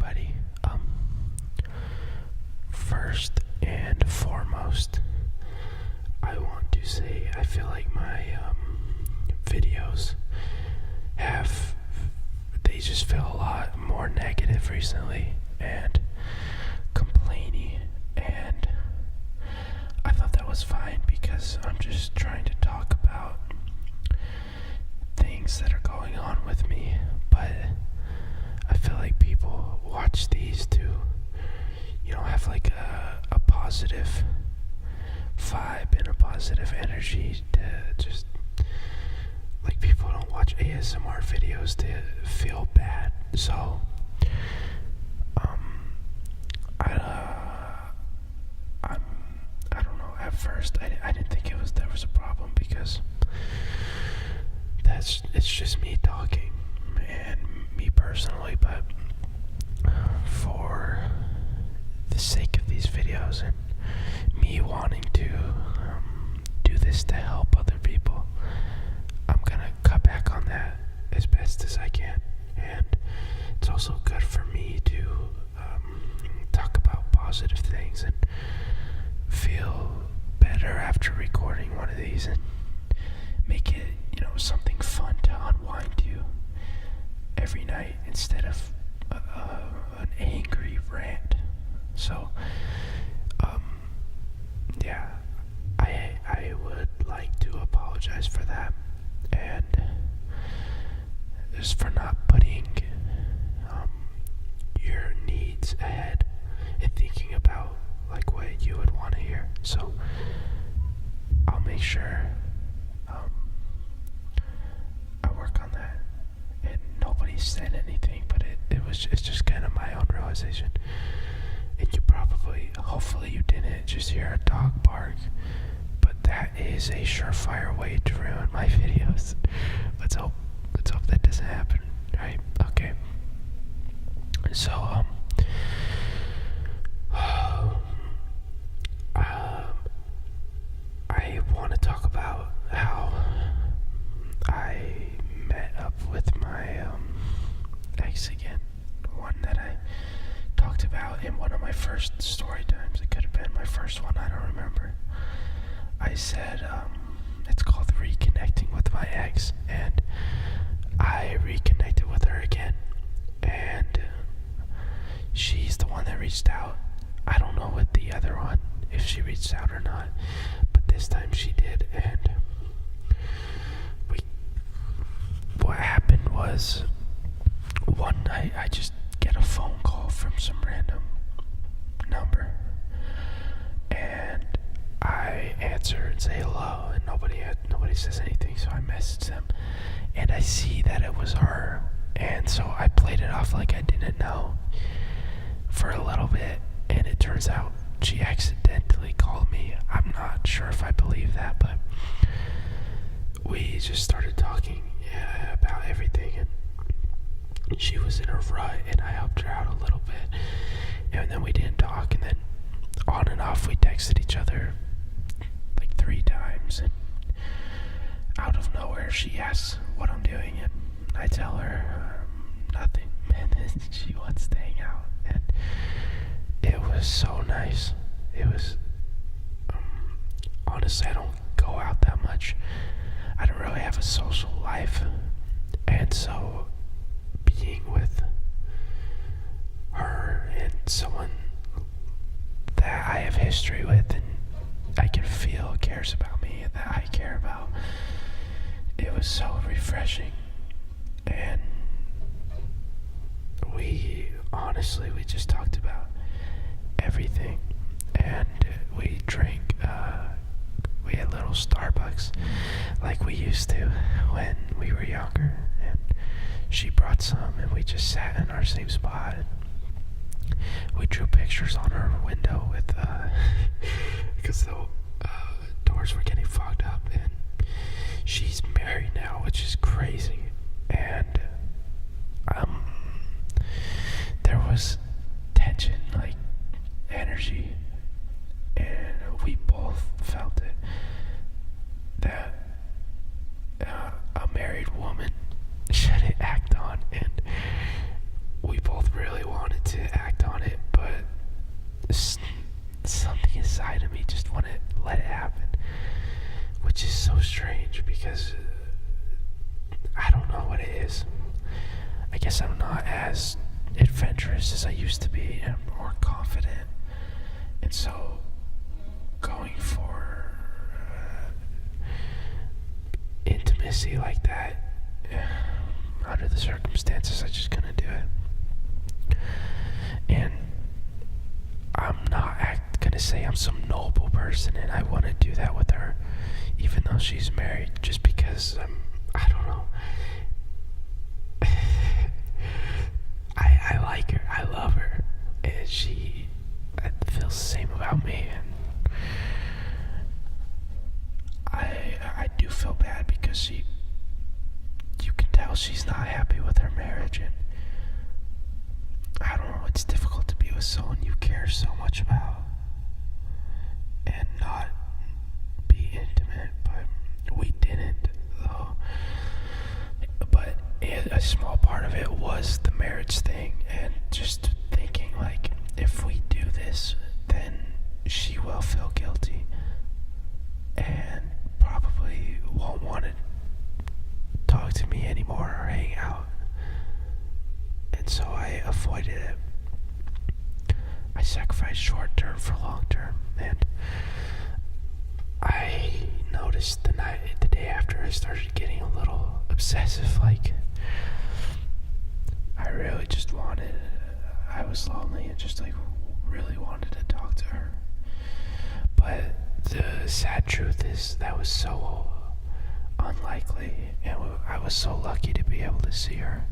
everybody. First and foremost, I want to say I feel like my videos they just feel a lot more negative recently and complaining, and I thought that was fine because I'm just trying to talk about things that are going on with me, but I feel like people watch these to, have like a positive vibe and a positive energy to just, like, people don't watch ASMR videos to feel bad. So, I don't know. At first, I didn't think there was a problem because it's just me talking and me personally, but for the sake of these videos and me wanting to do this to help other people, I'm gonna cut back on that as best as I can. And it's also good for me to talk about positive things and feel better after recording one of these and make it, something fun to unwind to every night instead of an angry rant. So, yeah, I would like to apologize for that, and just for not putting your needs ahead and thinking about like what you would want to hear. So I'll make sure I work on that. And nobody said anything, but it's just kind of my own realization. And hopefully you didn't just hear a dog bark, but that is a surefire way to ruin my videos. Let's hope that doesn't happen, right? Okay. So, I want to talk about how I met up with my ex again. One that I talked about in one of my first story times. It could have been my first one, I don't remember. I said it's called Reconnecting with my ex, and I reconnected with her again, and she's the one that reached out. I don't know with the other one if she reached out or not, but this time she did. And what happened was, one night I just get a phone call from some random number, and I answer and say hello, and nobody says anything, so I message them, and I see that it was her, and so I played it off like I didn't know for a little bit, and it turns out she accidentally called me. I'm not sure if I believe that, but we just started talking about everything, and she was in a rut, and I helped her out a little bit, and then we didn't talk, and then on and off we texted each other like 3 times, and out of nowhere she asks what I'm doing, and I tell her nothing, and then she wants to hang out, and it was so nice. It was honestly, I don't go out that much. I don't really have a social life, and so being with her and someone that I have history with and I can feel cares about me and that I care about, it was so refreshing. And we just talked about everything, and we drank we had little Starbucks like we used to when we were younger, and she brought some, and we just sat in our same spot, and we drew pictures on her window with because the doors were getting fogged up, and she's married now, which is crazy. And there was tension, like energy, and we both felt it, that a married woman shouldn't act on, and we both really wanted to is I guess I'm not as adventurous as I used to be and more confident. And so going for intimacy like that, under the circumstances, I just couldn't do it. And I'm not gonna say I'm some noble person and I want to do that with her, even though she's married, just because I don't know. I like her, I love her, and she feels the same about me, and I do feel bad because you can tell she's not happy with her marriage, and I don't know, it's difficult to be with someone you care so much about and not be intimate, but we didn't, though. But a small part of it was the marriage thing, and just thinking, like, if we do this, then she will feel guilty and probably won't want to talk to me anymore or hang out. And so I avoided it. I sacrificed short term for long term, and I noticed the day after I started getting a little obsessive, like I really just I was lonely and just like really wanted to talk to her. But the sad truth is that was so unlikely, and I was so lucky to be able to see her.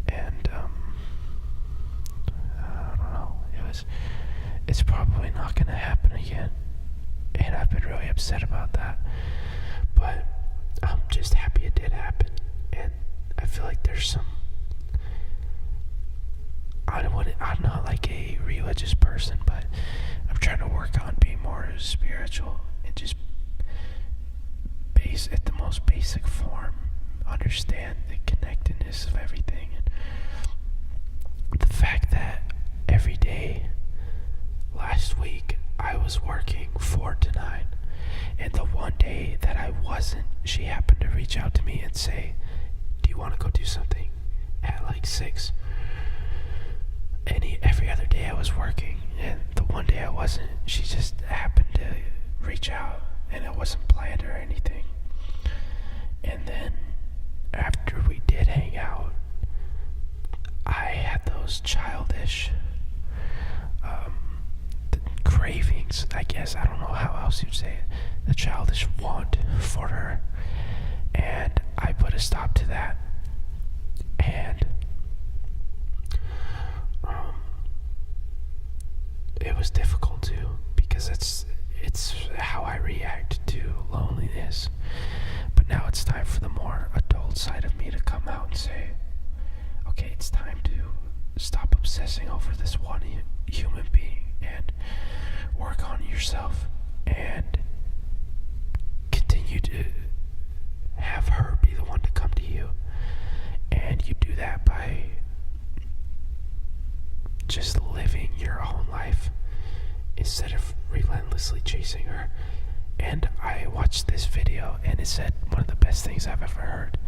And I don't know, it's probably not going to happen again, and I've been really upset about that, but I'm just happy it did happen. And I feel like there's some, I'm not like a religious person, but I'm trying to work on being more spiritual and just at the most basic form understand the connectedness of everything, and the fact that every day last week I was working 4 to 9, and the one day that I wasn't, she happened to reach out to me and say, do you want to go do something at like 6? And every other day I was working, and the one day I wasn't, she just happened to reach out, and it wasn't planned or anything. And then after we did hang out, I had those childish cravings, I guess, I don't know how else you'd say it, the childish want for her, and I put a stop to that. And it was difficult too, because it's how I react to loneliness. But now it's time for the more adult side of me to come out and say, okay, it's time to stop obsessing over this one human being and work on yourself and continue to have her be the one to come to you. And you do that by just living your own life instead of relentlessly chasing her. And I watched this video, and it said one of the best things I've ever heard.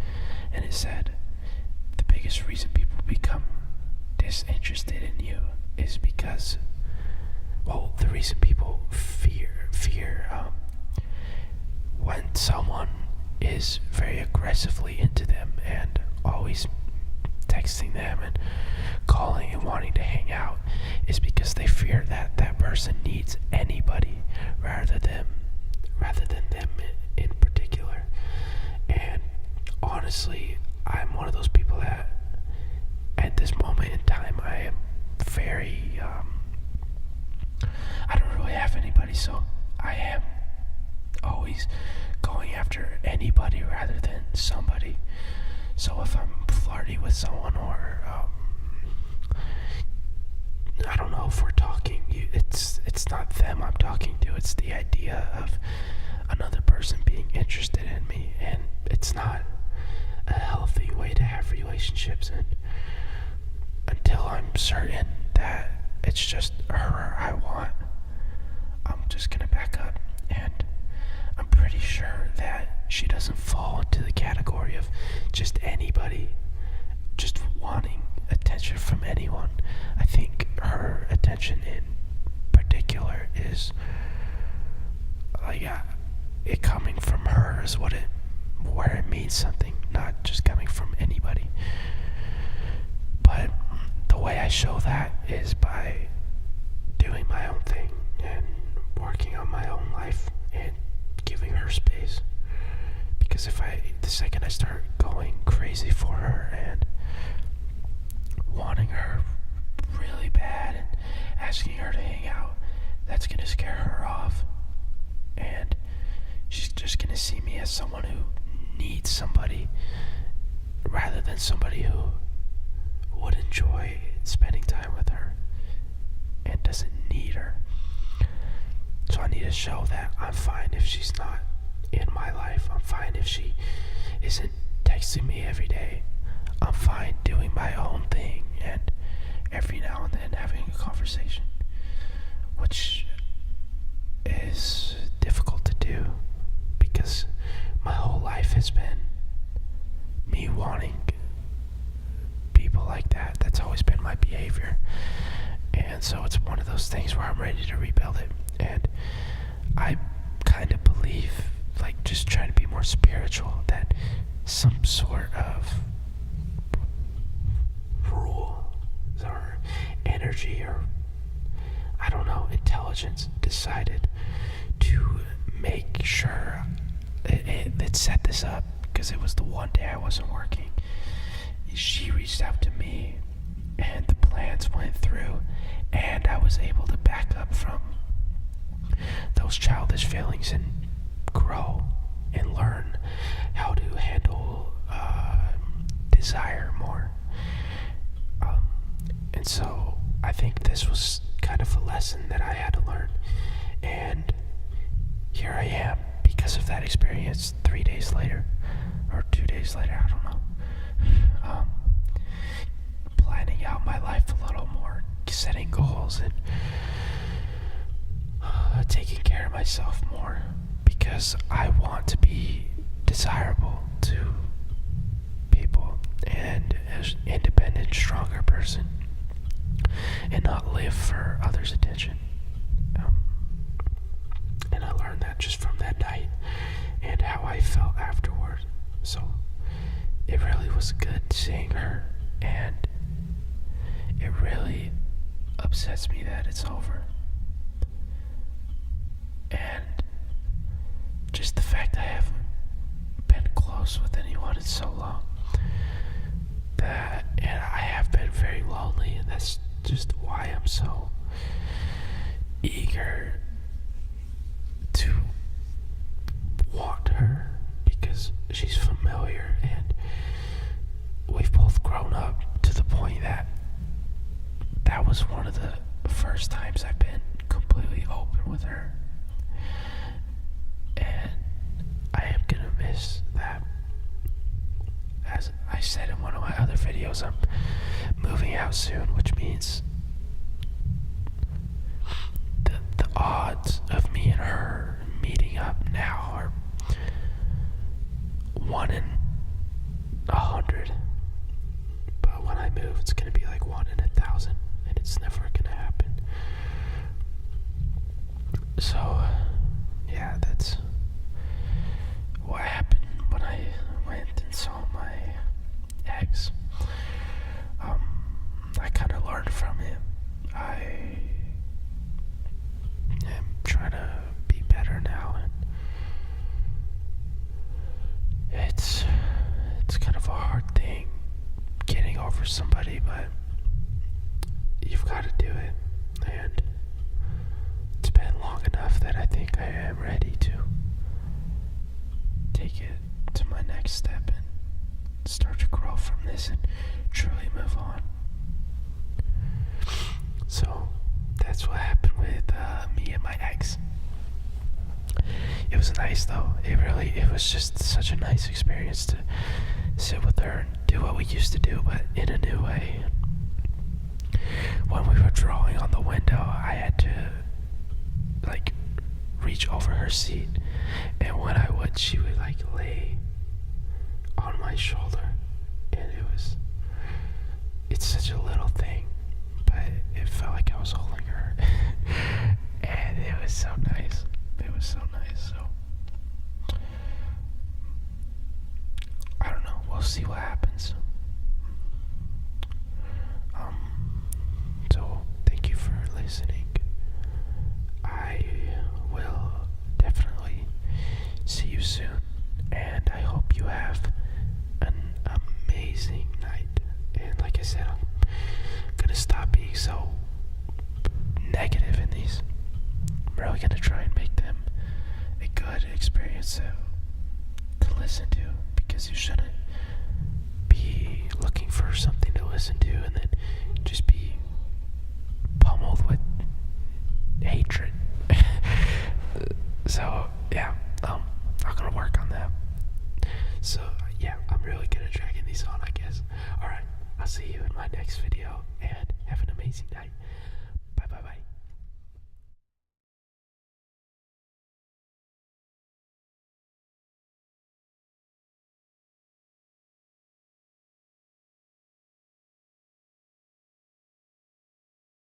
And it said, the biggest reason people become disinterested in you is because, well, the reason people fear when someone is very aggressively into them and always texting them and calling and wanting to hang out is because they fear that that person needs anybody rather than them in particular. And honestly, I'm one of those people that at this moment in time I am very I don't really have anybody, so I am always going after anybody rather than somebody. So if I'm flirty with someone, or I don't know, if we're talking, it's not them I'm talking to, it's the idea of another person being interested in me, and it's not a healthy way to have relationships. And until I'm certain that it's just her I want, I'm just gonna back up. And I'm pretty sure that she doesn't fall into the category of just anybody just wanting attention from anyone. I think her attention in particular is like it coming from her is where it means something, not just coming from anybody. But the way I show that is by doing my own thing and working on my own life and giving her space. Because the second I start going crazy for her and wanting her really bad and asking her to hang out, that's gonna scare her off. And she's just gonna see me as someone who needs somebody rather than somebody who would enjoy spending time with her and doesn't need her. So I need to show that I'm fine if she's not in my life. I'm fine if she isn't texting me every day. I'm fine doing my own thing and every now and then having a conversation, which is difficult to do because my whole life has been me wanting people like that. That's always been my behavior. And so it's one of those things where I'm ready to rebuild it. And I kind of believe, like, just trying to be more spiritual, that some sort of rule or energy or, I don't know, intelligence decided to make sure it set this up, because it was the one day I wasn't working. She reached out to me and the plans went through, and I was able to back up from those childish feelings and grow and learn how to handle desire more. And so I think this was kind of a lesson that I had to learn. And here I am because of that experience 3 days later, or 2 days later, I don't know. Planning out my life a little more, setting goals, and taking care of myself more, because I want to be desirable to people and as an independent, stronger person, and not live for others' attention. And I learned that just from that night and how I felt afterward. So it really was good seeing her, and it really upsets me that it's over. And just the fact I haven't been close with anyone in so long, and I have been very lonely, and that's just why I'm so eager to want her, because she's familiar and we've both grown up to the point that was one of the first times I've been completely open with her. And I am gonna miss that. As I said in one of my other videos, I'm moving out soon, which means the odds of me and her meeting up now are 1 in 100. But when I move, it's gonna be like 1 in 1,000, and it's never gonna happen. So, yeah, that's what happened when I went and saw my ex. I kind of learned from him. I am trying to be better now, and it's kind of a hard thing getting over somebody, but you've got to do it, and it's been long enough that I think I am ready to take it to my next step and start to grow from this and truly move on. So that's what happened with me and my ex. It was nice though. It was just such a nice experience to sit with her and do what we used to do, but in a new way. When we were drawing on the window, I had to reach over her seat And when I would, she would like lay on my shoulder, and it's such a little thing, but it felt like I was holding her. And it was so nice. It was so nice. So I don't know. We'll see what happens. So thank you for listening. I will definitely see you soon, and I hope you have an amazing night. And like I said, I'm gonna stop being so negative in these. I'm really gonna try and make them a good experience to listen to, because you shouldn't be looking for something to listen to and then just be pummeled with hatred. So yeah, I'm gonna work on that. So yeah, I'm really good at dragging these on, I guess. Alright, I'll see you in my next video, and have an amazing night. Bye bye bye.